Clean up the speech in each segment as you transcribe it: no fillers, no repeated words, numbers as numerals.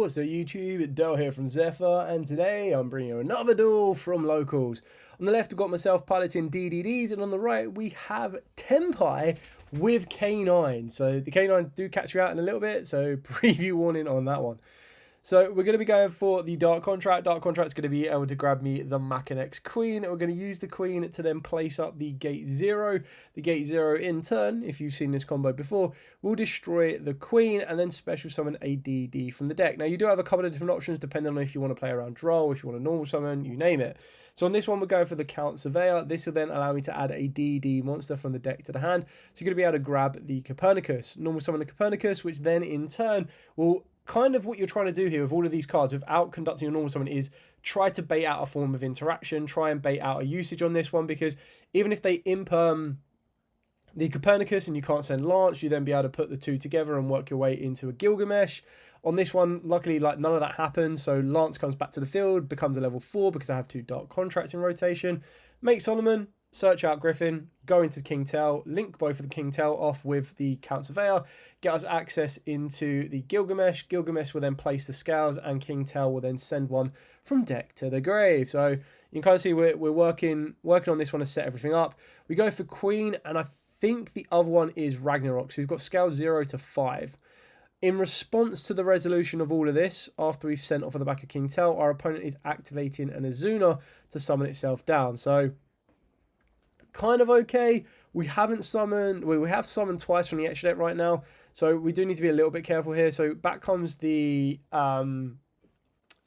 What's up YouTube, Duel here from Zephyr, and today I'm bringing you another duel from locals. On the left I've got myself piloting DDDs, and on the right we have Tenpai with K9. So the K9s do catch you out in a little bit, so preview warning on that one. So we're going to be going for the Dark Contract. Dark Contract's going to be able to grab me the Machinex Queen. We're going to use the Queen to then place up the Gate 0. The Gate 0 in turn, if you've seen this combo before, will destroy the Queen and then special summon a DD from the deck. Now you do have a couple of different options depending on if you want to play around Duel, if you want a normal summon, you name it. So on this one we're going for the Count Surveyor. This will then allow me to add a DD monster from the deck to the hand. So you're going to be able to grab the Copernicus. Normal summon the Copernicus, which then in turn will kind of what you're trying to do here with all of these cards without conducting a normal summon is try to bait out a form of interaction, try and bait out a usage on this one, because even if they imp the Copernicus and you can't send Lance, you then be able to put the two together and work your way into a Gilgamesh. On this one, luckily, like none of that happens, so Lance comes back to the field, becomes a level 4 because I have 2 Dark Contracts in rotation. Make Solomon, search out Griffin, go into King Tell, link both of the King Tell off with the Count Surveyor, get us access into the Gilgamesh. Gilgamesh will then place the Scales, and King Tell will then send one from deck to the grave. So you can kind of see we're working on this one to set everything up. We go for Queen, and I think the other one is Ragnarok. So we've got Scale 0 to 5. In response to the resolution of all of this, after we've sent off of the back of King Tell, our opponent is activating an Azuna to summon itself down. So kind of okay. We haven't summoned, we have summoned twice from the extra deck right now, so we do need to be a little bit careful here. So back comes the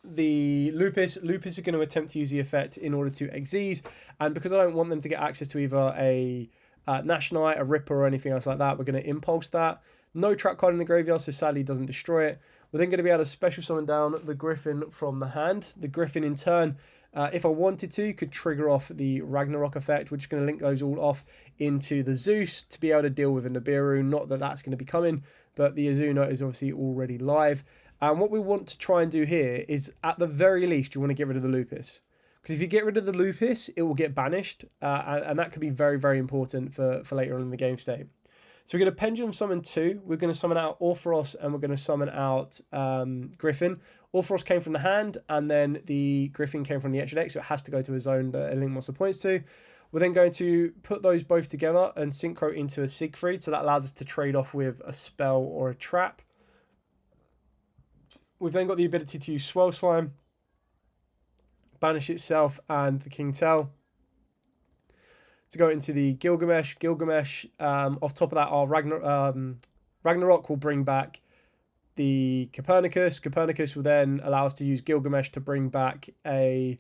Lupus. Lupus are going to attempt to use the effect in order to Xyz, and because I don't want them to get access to either a Nationite, a Ripper, or anything else like that, we're going to impulse that. No trap card in the graveyard, so sadly it doesn't destroy it. We're then going to be able to special summon down the Griffin from the hand. The Griffin in turn, if I wanted to, could trigger off the Ragnarok effect, which is going to link those all off into the Zeus to be able to deal with a Nibiru. Not that that's going to be coming, but the Azuna is obviously already live. And what we want to try and do here is, at the very least, you want to get rid of the Lupus. Because if you get rid of the Lupus, it will get banished, and that could be very, very important for later on in the game state. So we're going to Pendulum Summon 2. We're going to summon out Orpheros, and we're going to summon out Griffin. Orpheros came from the hand, and then the Griffin came from the extra deck, so it has to go to a zone that a link monster points to. We're then going to put those both together and synchro into a Siegfried, so that allows us to trade off with a spell or a trap. We've then got the ability to use Swell Slime, banish itself, and the King Tell to go into the Gilgamesh. Gilgamesh, off top of that, our Ragnarok will bring back the Copernicus. Copernicus will then allow us to use Gilgamesh to bring back a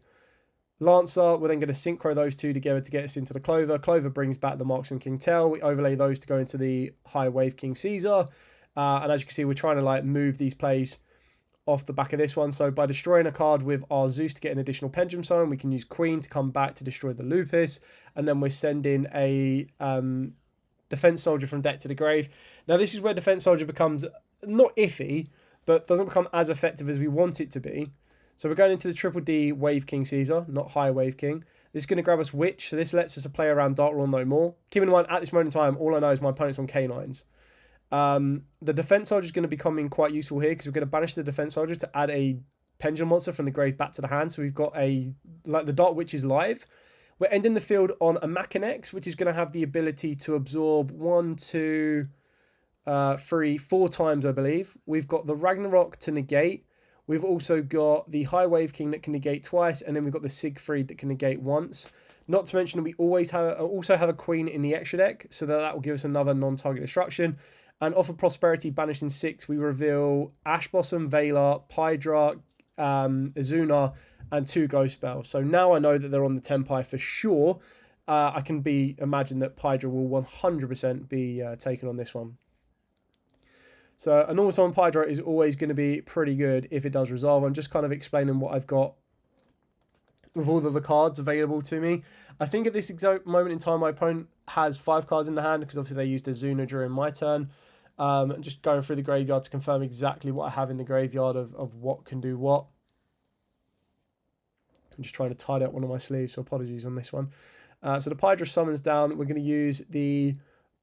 Lancer. We're then going to synchro those two together to get us into the Clover. Clover brings back the Marksman King Tell. We overlay those to go into the High Wave King Caesar. And as you can see, we're trying to like move these plays off the back of this one. So by destroying a card with our Zeus to get an additional Pendulum Summon, we can use Queen to come back to destroy the Lupus, and then we're sending a Defense Soldier from deck to the grave. Now this is where Defense Soldier becomes not iffy, but doesn't become as effective as we want it to be. So we're going into the Triple D Wave King Caesar, not High Wave King. This is going to grab us Witch, so this lets us play around Dark Lord no more. Keep in mind, at this moment in time, all I know is my opponent's on K9s. The Defense Soldier is going to be coming quite useful here, because we're going to banish the Defense Soldier to add a Pendulum Monster from the grave back to the hand. So we've got the Dark Witch is live. We're ending the field on a Machinex, which is going to have the ability to absorb 1, 2, 3, 4 times, I believe. We've got the Ragnarok to negate. We've also got the High Wave King that can negate twice, and then we've got the Siegfried that can negate once. Not to mention that we also have a Queen in the extra deck, so that will give us another non-target destruction. And off of Prosperity, banished in 6, we reveal Ash Blossom, Valar, Pydra, Azuna, and 2 Ghost Spells. So now I know that they're on the Tenpai for sure. I can imagine that Pydra will 100% be taken on this one. So a normal summon Pydra is always going to be pretty good if it does resolve. I'm just kind of explaining what I've got with all of the cards available to me. I think at this exact moment in time, my opponent has 5 cards in the hand, because obviously they used Azuna during my turn. Just going through the graveyard to confirm exactly what I have in the graveyard of what can do what. I'm just trying to tie up one of my sleeves, so apologies on this one. So the Pydra summons down. We're going to use the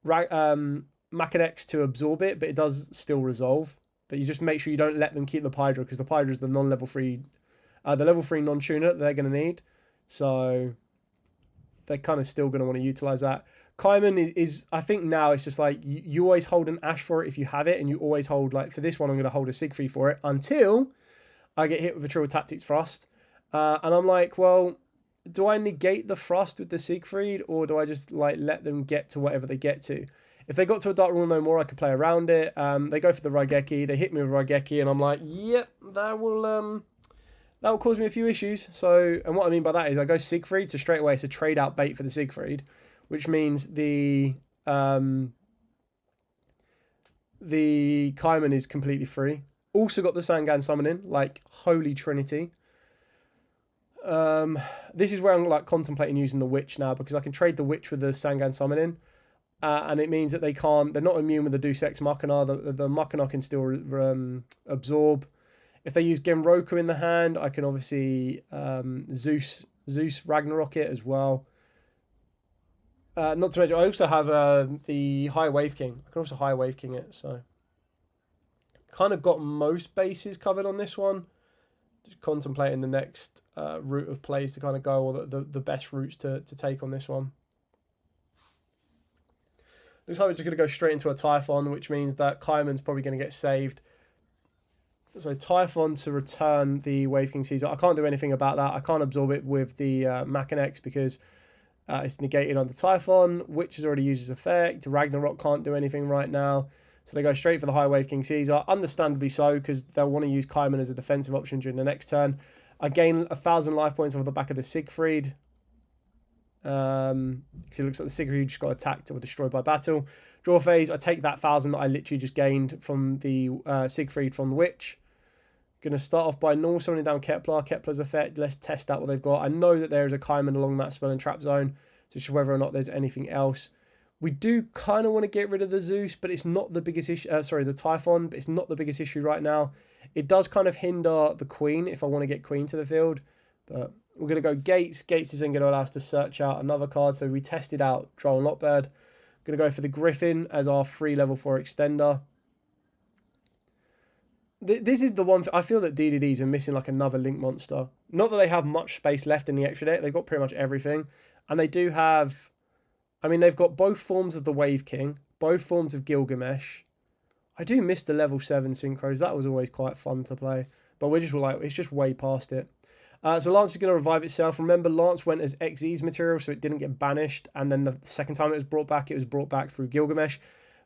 Machinex to absorb it, but it does still resolve. But you just make sure you don't let them keep the Pydra, because the Pydra is the non-level 3, the level 3 non-tuner that they're going to need. So they're kind of still going to want to utilize that. Kaiman is, I think now it's just like, you always hold an Ash for it if you have it, and you always hold, like, for this one, I'm going to hold a Siegfried for it until I get hit with a Triple Tactics Thrust. And I'm like, well, do I negate the Thrust with the Siegfried, or do I just, like, let them get to whatever they get to? If they got to a Dark Rule no more, I could play around it. They go for the Raigeki, they hit me with Raigeki, and I'm like, yep, that will cause me a few issues. So, and what I mean by that is I go Siegfried, so straight away it's a trade out bait for the Siegfried, which means the Kaiman is completely free. Also got the Sangan summoning, like, holy trinity. This is where I'm, like, contemplating using the Witch now, because I can trade the Witch with the Sangan summoning, and it means that they're not immune with the Deus Ex Machina. The Machina can still absorb. If they use Genroku in the hand, I can obviously Zeus Ragnarok it as well. Not to mention, I also have the High Wave King. I can also High Wave King it, so kind of got most bases covered on this one. Just contemplating the next route of plays to kind of go, or the best routes to take on this one. Looks like we're just going to go straight into a Typhon, which means that Kaiman's probably going to get saved. So Typhon to return the Wave King Caesar. I can't do anything about that. I can't absorb it with the Machinex because it's negated under Typhon. Witch has already used its effect. Ragnarok can't do anything right now. So they go straight for the High Wave King Caesar. Understandably so, because they'll want to use Kaiman as a defensive option during the next turn. I gain 1,000 life points off the back of the Siegfried. Because it looks like the Siegfried just got attacked or destroyed by battle. Draw phase, I take that 1,000 that I literally just gained from the Siegfried from the Witch. Going to start off by normal summoning down Kepler. Kepler's effect, let's test out what they've got. I know that there is a Kaiman along that spell and trap zone, so it's whether or not there's anything else. We do kind of want to get rid of the Zeus, but it's not the biggest issue. The Typhon, but it's not the biggest issue right now. It does kind of hinder the Queen if I want to get Queen to the field, but we're going to go Gates. Gates is then going to allow us to search out another card. So we tested out Droll and Lockbird. Going to go for the Griffin as our free level 4 extender. This is the one. I feel that DDDs are missing like another Link monster. Not that they have much space left in the extra deck. They've got pretty much everything. And they do have... I mean, they've got both forms of the Wave King. Both forms of Gilgamesh. I do miss the level 7 synchros. That was always quite fun to play. But we're just like... It's just way past it. So Lance is going to revive itself. Remember, Lance went as XE's material, so it didn't get banished. And then the second time it was brought back through Gilgamesh.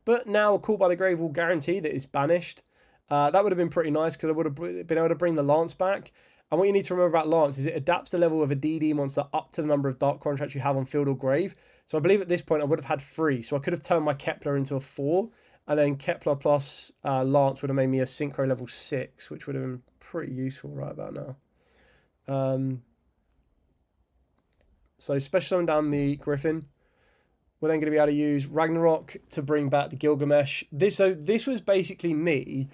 But now, a Call by the Grave will guarantee that it's banished. That would have been pretty nice, because I would have been able to bring the Lance back. And what you need to remember about Lance is it adapts the level of a DD monster up to the number of Dark Contracts you have on field or grave. So I believe at this point I would have had 3. So I could have turned my Kepler into a 4. And then Kepler plus Lance would have made me a Synchro level 6, which would have been pretty useful right about now. So special summon down the Griffin. We're then going to be able to use Ragnarok to bring back the Gilgamesh. This was basically me,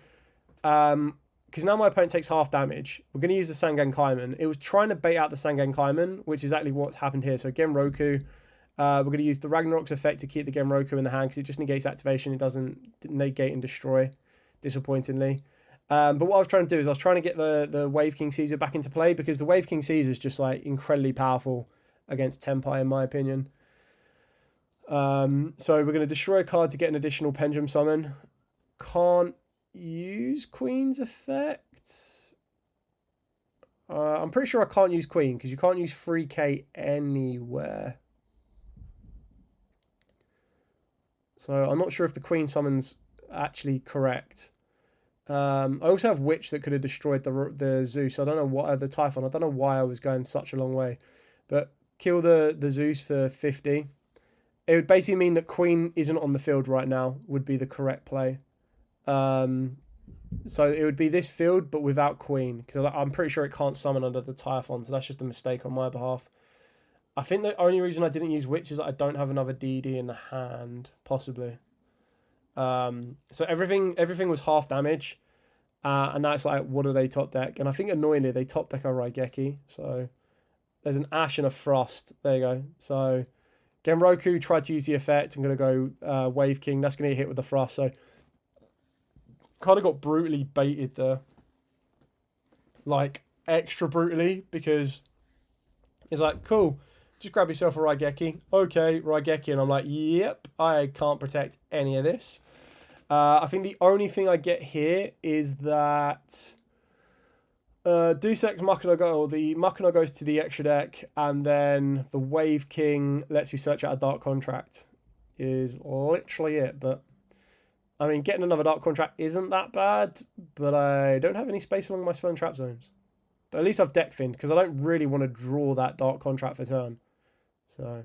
because now my opponent takes half damage. We're going to use the Sangan Kaiman. It was trying to bait out the Sangan Kaiman, which is exactly what's happened here. So Genroku, we're going to use the Ragnarok's effect to keep the Genroku in the hand, because it just negates activation. It doesn't negate and destroy, disappointingly. But what I was trying to do is I was trying to get the Wave King Caesar back into play, because the Wave King Caesar is just like incredibly powerful against Tenpai, in my opinion. So we're going to destroy a card to get an additional Pendulum Summon. Can't use Queen's effects. I'm pretty sure I can't use Queen, because you can't use 3K anywhere. So I'm not sure if the Queen summon's actually correct. I also have Witch that could have destroyed the Zeus. I don't know what the Typhon. I don't know why I was going such a long way, but kill the Zeus for 50. It would basically mean that Queen isn't on the field right now. Would be the correct play. So it would be this field, but without Queen, because I'm pretty sure it can't summon under the Typhon. So that's just a mistake on my behalf. I think the only reason I didn't use Witch is that I don't have another DD in the hand, possibly. So everything was half damage, and now it's like, what do they top deck? And I think annoyingly they top deck a Raigeki. So there's an Ash and a Frost. There you go. So Genroku tried to use the effect. I'm going to go Wave King. That's going to get hit with the Frost. So kind of got brutally baited there. Like, extra brutally, because it's like, cool, just grab yourself a Raigeki. Okay, Raigeki. And I'm like, yep, I can't protect any of this. I think the only thing I get here is that Deus Ex Machina the Machina goes to the extra deck, and then the Wave King lets you search out a Dark Contract is literally it. But I mean, getting another Dark Contract isn't that bad, but I don't have any space along my spell and trap zones. But at least I've deck finned, because I don't really want to draw that Dark Contract for turn. So,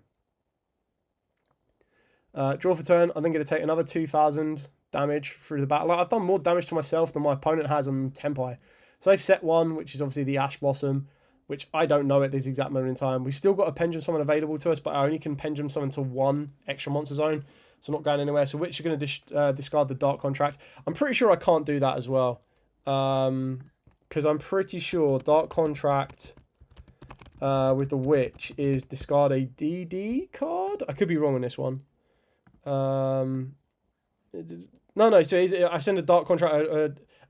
draw for turn, I'm then going to take another 2,000 damage through the battle. Like, I've done more damage to myself than my opponent has on Tenpai. So they've set one, which is obviously the Ash Blossom, which I don't know at this exact moment in time. We've still got a Pendulum Summon available to us, but I only can Pendulum Summon to one extra monster zone, so not going anywhere. So which are going to discard the Dark Contract. I'm pretty sure I can't do that as well, because I'm pretty sure Dark Contract with the Witch is discard a DD card. I could be wrong on this one. No. So I send a Dark Contract,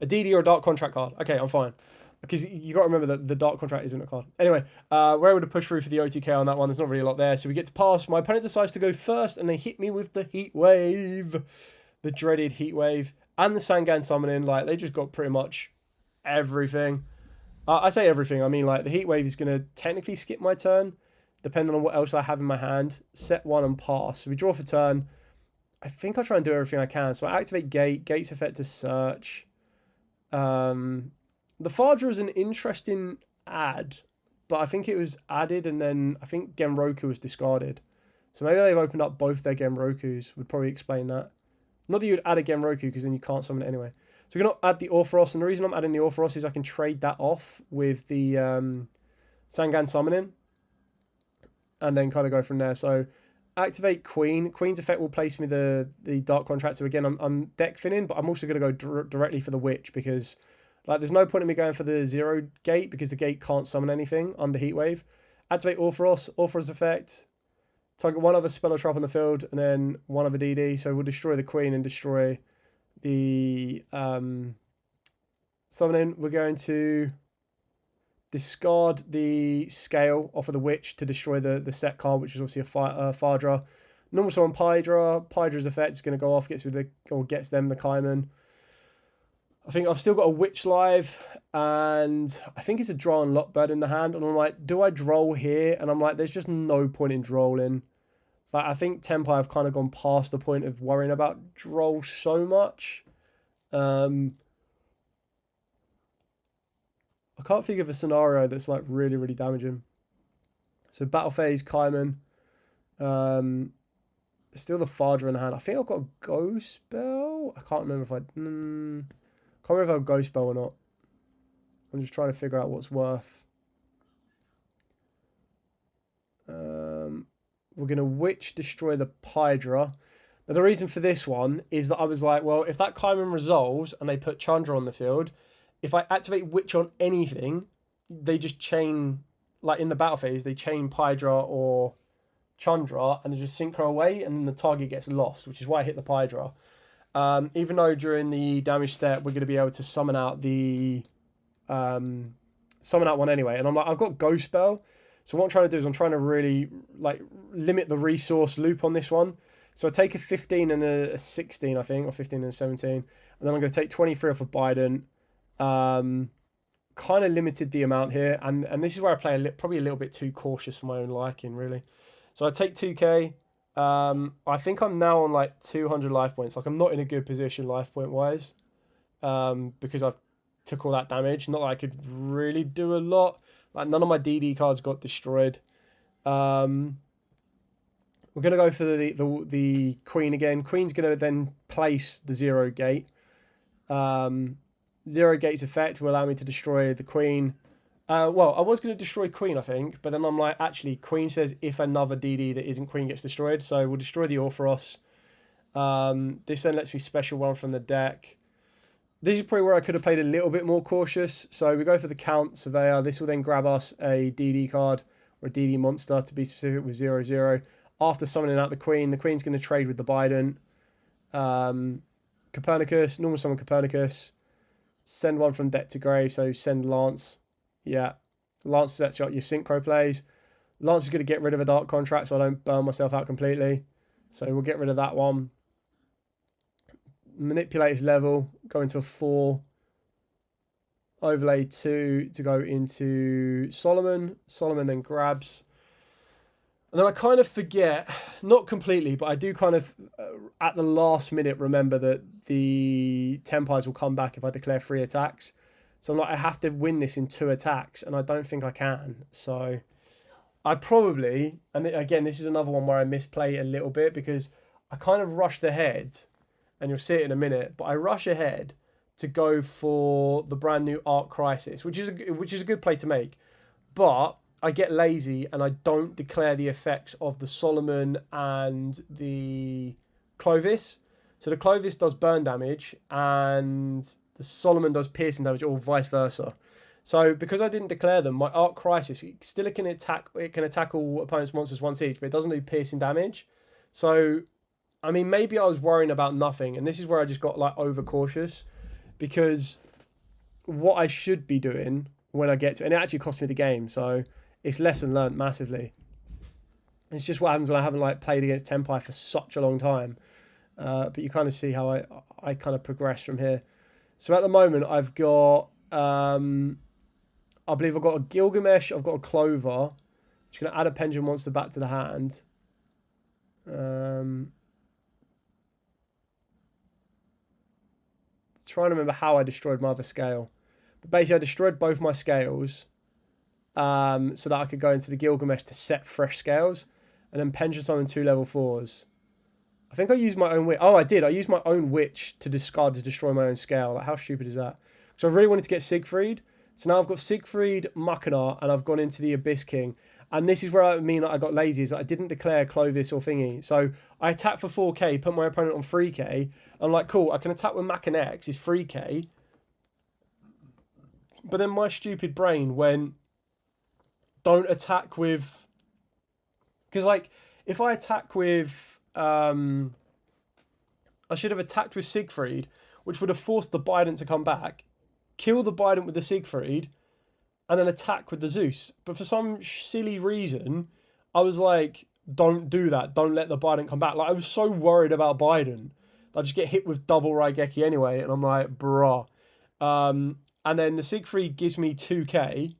a DD or a Dark Contract card. Okay, I'm fine. Because you got to remember that the Dark Contract isn't a card. Anyway, we're able to push through for the OTK on that one. There's not really a lot there. So we get to pass. My opponent decides to go first, and they hit me with the Heat Wave. The dreaded Heat Wave. And the Sangan Summoning. Like, they just got pretty much everything. I say everything. I mean, like, the Heat Wave is going to technically skip my turn, depending on what else I have in my hand. Set one and pass. So we draw for turn. I think I'll try and do everything I can. So I activate Gate. Gate's effect to search. The Fadra is an interesting add, but I think it was added and then I think Genroku was discarded. So maybe they've opened up both their Genrokus. Would probably explain that. Not that you would add a Genroku, because then you can't summon it anyway. So we're going to add the Orpheros, and the reason I'm adding the Orpheros is I can trade that off with the Sangan Summoning and then kind of go from there. So activate Queen. Queen's effect will place me the Dark Contract. So again, I'm deck finning, but I'm also going to go directly for the Witch, because like there's no point in me going for the 0 gate, because the gate can't summon anything under Heatwave. Activate Orpheros. Orpheros effect. Target one other spell or trap on the field, and then one other DD. So we'll destroy the Queen and destroy the summoning. We're going to discard the Scale off of the Witch to destroy the set card, which is obviously a Fadra. Normal summon Pydra. Pydra's effect is going to go off, gets them the Kaiman. I think I've still got a Witch live, and I think it's a Droll and Lockbird in the hand. And I'm like, do I Droll here? And I'm like, there's just no point in Drolling. Like, I think Tenpai have kind of gone past the point of worrying about Droll so much. I can't think of a scenario that's like really, really damaging. So Battle Phase, Kaiman. Still the Fadra in the hand. I think I've got a Ghost Spell. I can't remember if I... can't remember if I have a Ghost Spell or not. I'm just trying to figure out what's worth. We're going to Witch destroy the Pydra. Now, the reason for this one is that I was like, well, if that Kaiman resolves and they put Chandra on the field, if I activate Witch on anything, they just chain, like in the battle phase, they chain Pydra or Chandra and they just synchro away, and then the target gets lost, which is why I hit the Pydra. Even though during the damage step, we're going to be able to summon out the summon out one anyway. And I'm like, I've got Ghost Spell. So what I'm trying to do is I'm trying to really like limit the resource loop on this one. So I take a 15 and a 16, I think, or 15 and a 17. And then I'm going to take 23 off of Biden. Kind of limited the amount here. And this is where I play probably a little bit too cautious for my own liking, really. So I take 2k. I think I'm now on like 200 life points. Like, I'm not in a good position life point wise, because I've took all that damage. Not that I could really do a lot. Like, none of my DD cards got destroyed. We're gonna go for the Queen again. Queen's gonna then place the 0 gate. 0 gate's effect will allow me to destroy the Queen. Well, I was going to destroy Queen, I think, but then I'm like, actually, Queen says if another DD that isn't Queen gets destroyed, so we'll destroy the Orpheros. This then lets me special one from the deck. This is probably where I could have played a little bit more cautious. So we go for the Count Surveyor. This will then grab us a DD card, or a DD monster to be specific, with 0/0. After summoning out the Queen's going to trade with the Biden. Copernicus, normal summon Copernicus. Send one from deck to grave, so send Lance. Yeah. Lance sets you up your synchro plays. Lance is going to get rid of a dark contract so I don't burn myself out completely. So we'll get rid of that one. Manipulate his level, go into a 4. Overlay 2 to go into Solomon. Solomon then grabs. And then I kind of forget, not completely, but I do kind of, at the last minute, remember that the Tenpais will come back if I declare 3 attacks. So I'm like, I have to win this in 2 attacks, and I don't think I can. So I probably, and again, this is another one where I misplay a little bit because I kind of rushed ahead, and you'll see it in a minute, but I rush ahead to go for the brand new Arc Crisis, which is a good play to make. But I get lazy and I don't declare the effects of the Solomon and the Clovis. So the Clovis does burn damage and the Solomon does piercing damage, or vice versa. So because I didn't declare them, my Arc Crisis still can attack. It can attack all opponents' monsters once each, but it doesn't do piercing damage. So I mean, maybe I was worrying about nothing, and this is where I just got like overcautious, because what I should be doing when I get to, and it actually cost me the game, so it's lesson learned massively. It's just what happens when I haven't like played against Tenpai for such a long time. But you kind of see how I kind of progress from here. So at the moment I've got, I believe I've got a Gilgamesh, I've got a Clover. Just going to add a Pendulum Monster back to the hand. Trying to remember how I destroyed my other scale. But basically I destroyed both my scales so that I could go into the Gilgamesh to set fresh scales and then Pendulum Summon 2 level 4s. I think I used my own witch. Oh, I did. I used my own witch to discard to destroy my own scale. Like, how stupid is that? So I really wanted to get Siegfried. So now I've got Siegfried, Mackinac, and I've gone into the Abyss King. And this is where I mean I got lazy, is I didn't declare Clovis or thingy. So I attacked for 4k, put my opponent on 3k. I'm like, cool, I can attack with Mackinac, it's 3k. But then my stupid brain went, don't attack with... Because, like, if I attack with... I should have attacked with Siegfried, which would have forced the Bident to come back, kill the Bident with the Siegfried, and then attack with the Zeus. But for some silly reason, I was like, don't do that. Don't let the Bident come back. Like, I was so worried about Bident. I just get hit with double Raigeki anyway, and I'm like, bruh. And then the Siegfried gives me 2k, and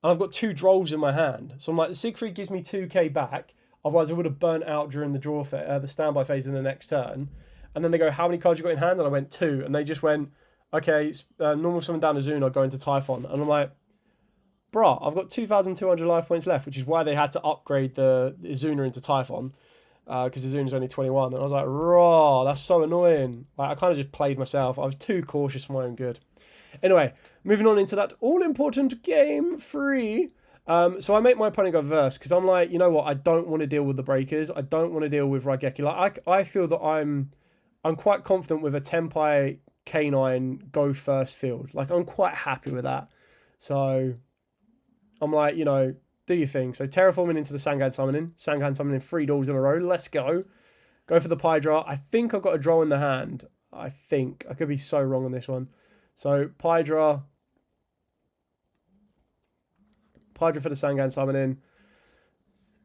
I've got 2 Drolls in my hand. So I'm like, the Siegfried gives me 2k back, otherwise I would have burnt out during the standby phase in the next turn. And then they go, how many cards you got in hand? And I went 2, and they just went, okay, normal summon down Azuna, go into Typhon. And I'm like, bruh, I've got 2,200 life points left, which is why they had to upgrade the Azuna into Typhon, because Azuna's only 21. And I was like, raw, that's so annoying. Like, I kind of just played myself. I was too cautious for my own good. Anyway, moving on into that all-important game 3. So I make my opponent go verse, because I'm like, you know what, I don't want to deal with the breakers. I don't want to deal with Raigeki. Like, I feel that I'm quite confident with a Tenpai K9 go first field. Like, I'm quite happy with that. So I'm like, you know, do your thing. So terraforming into the Sangan summoning. Sangan summoning 3 Duels in a row. Let's go. Go for the Pydra. I think I've got a draw in the hand. I think. I could be so wrong on this one. So Pydra. Pydra for the Sangan summoning.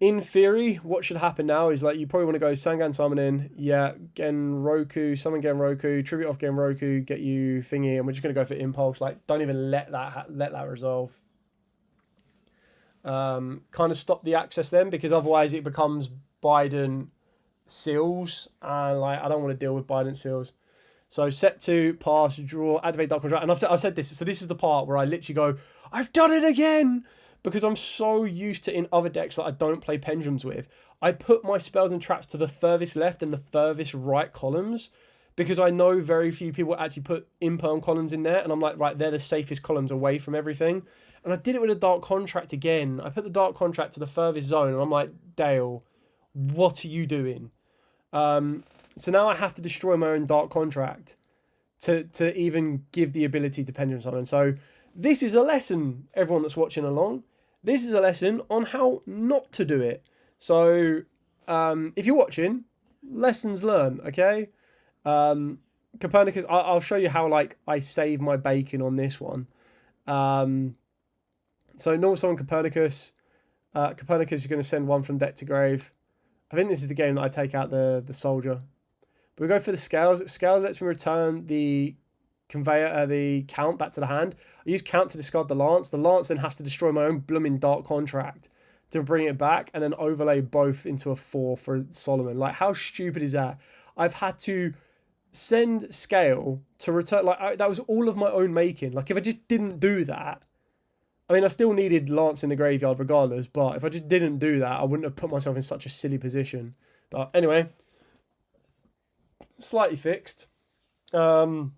In theory, what should happen now is, like, you probably want to go Sangan summoning. Yeah, Genroku, summon Genroku, tribute off Genroku, get you thingy, and we're just going to go for impulse. Like, don't even let that resolve. Kind of stop the access then, because otherwise it becomes Bident seals, and like, I don't want to deal with Bident seals. So set 2, pass, draw, activate Dark Contract. And I've said this, so this is the part where I literally go, I've done it again! Because I'm so used to, in other decks that I don't play pendulums with, I put my spells and traps to the furthest left and the furthest right columns, because I know very few people actually put imperm columns in there, and I'm like, right, they're the safest columns away from everything. And I did it with a Dark Contract again. I put the Dark Contract to the furthest zone, and I'm like, Dale, what are you doing? So now I have to destroy my own Dark Contract to even give the ability to Pendulum Summon. So this is a lesson, everyone that's watching along. This is a lesson on how not to do it. So if you're watching, lessons learned, okay? Copernicus, I'll show you how like I save my bacon on this one. So normal summon Copernicus. Copernicus is going to send one from deck to grave. I think this is the game that I take out the soldier. But we go for the scales. Scales lets me return the conveyor, the count back to the hand. I use count to discard the lance. The lance then has to destroy my own blooming dark contract to bring it back, and then overlay both into a 4 for Solomon. Like, how stupid is that? I've had to send scale to return. Like, that was all of my own making. Like, if I just didn't do that, I mean, I still needed lance in the graveyard regardless, but if I just didn't do that, I wouldn't have put myself in such a silly position. But anyway, slightly fixed. Orthros,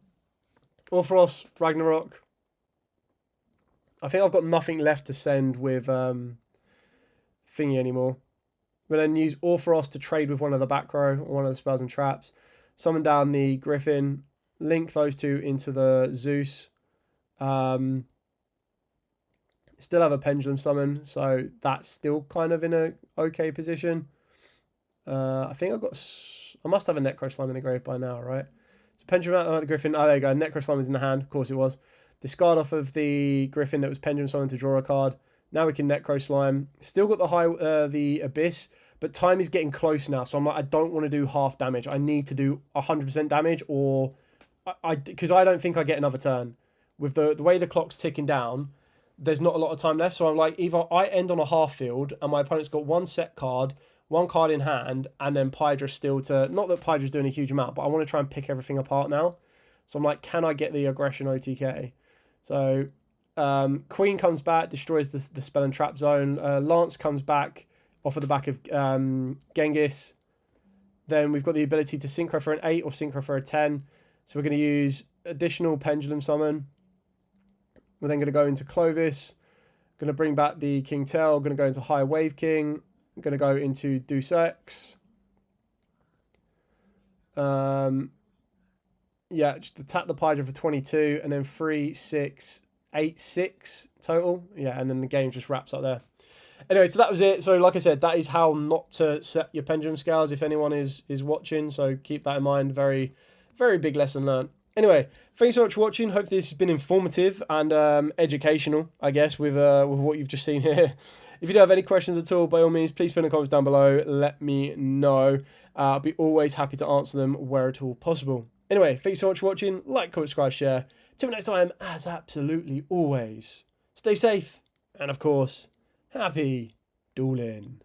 Ragnarok. I think I've got nothing left to send with thingy anymore. We'll then use Orthros to trade with one of the back row, or one of the spells and traps. Summon down the Griffin. Link those two into the Zeus. Still have a Pendulum summon, so that's still kind of in a okay position. I think I must have a Necro Slime in the grave by now, right? So Pendulum out of the Griffin. Oh, there you go. Necro Slime is in the hand. Of course it was. Discard off of the Griffin that was Pendulum Summon to draw a card. Now we can Necro Slime. Still got the Abyss, but time is getting close now. So I'm like, I don't want to do half damage. I need to do 100% damage, or because I don't think I get another turn. With the way the clock's ticking down, there's not a lot of time left. So I'm like, either I end on a half field and my opponent's got one set card, one card in hand, and then Pydra still to... Not that Pydra's doing a huge amount, but I want to try and pick everything apart now. So I'm like, can I get the aggression OTK? So Queen comes back, destroys the spell and trap zone. Lance comes back off of the back of Genghis. Then we've got the ability to synchro for an 8 or synchro for a 10. So we're going to use additional Pendulum Summon. We're then going to go into Clovis. Going to bring back the King Tell. Going to go into High Wave King. Going to go into Deus Ex. Yeah, just attack the Pydra for 22. And then 3, 6, 8, 6 total. Yeah, and then the game just wraps up there. Anyway, so that was it. So like I said, that is how not to set your pendulum scales if anyone is watching. So keep that in mind. Very, very big lesson learned. Anyway, thanks so much for watching. Hope this has been informative and educational, I guess, with what you've just seen here. If you do have any questions at all, by all means, please put in the comments down below. Let me know. I'll be always happy to answer them where at all possible. Anyway, thanks so much for watching. Like, comment, subscribe, share. Till next time, as absolutely always, stay safe and, of course, happy dueling.